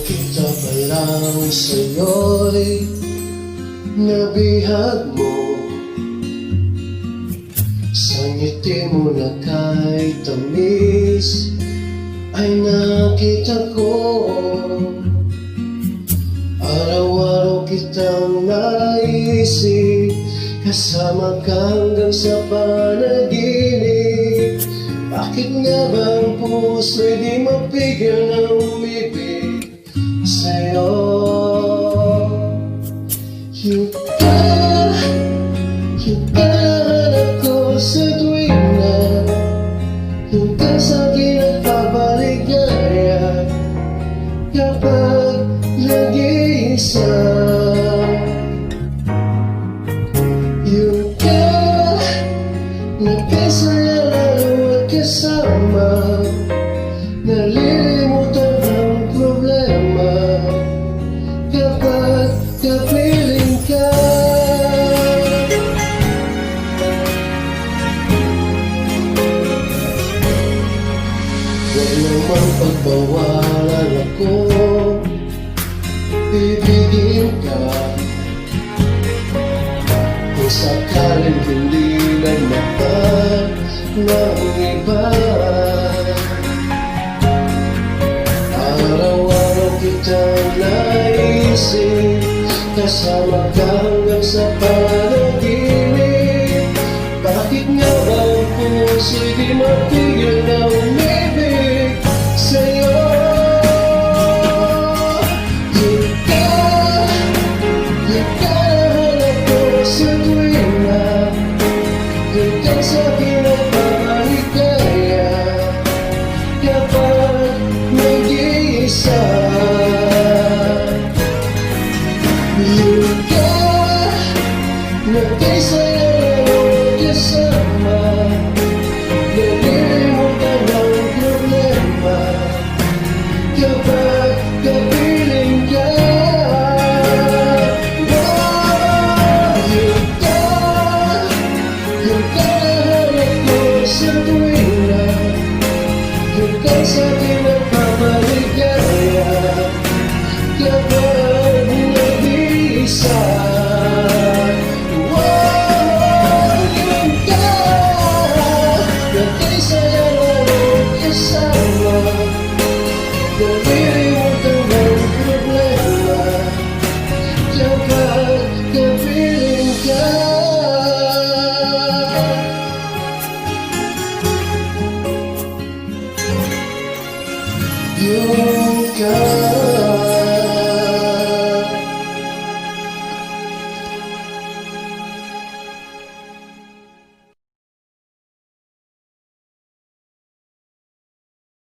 nakita pa lang sa'yo'y nabihag mo. Sa ngiti mo na kahit tamis ay nakita ko. Araw-araw kitang naisip, kasama ka hanggang sa panaginip. Bakit nga ba ang puso'y di mapigil na umibig sa'yo? Yung kahanap ko sa tuwing na yung ka sa'kin nagpapaligaya kapag nag-iisa. Yung ka nagkasaya lalo at kasama, nalilimutan ang problema kapag kapiling ka. Huwag namang pagbawalan ako, ibigin ka. Kung sakaling hindi nagmahal ng iba, araw-araw kitang naisip, kasama ka hanggang sa panaginip. Bakit nga ba ang puso'y di matigil na umibig sa'yo? Yung kahanap ko sa tuwing na yung ka sa'kin nagpapaligaya kapag nag-iisa. Yung ka nagkasaya lalo kasama, nalilimutan ang problema kapag kapiling ka. Yung kahanap ko sa tuwing na yung ka sa'kin nagpapaligaya kapag nag-iisa. Yung ka nagkasaya lalo kasama, nalilimutan ang problema kapag kapiling ka. Yung ka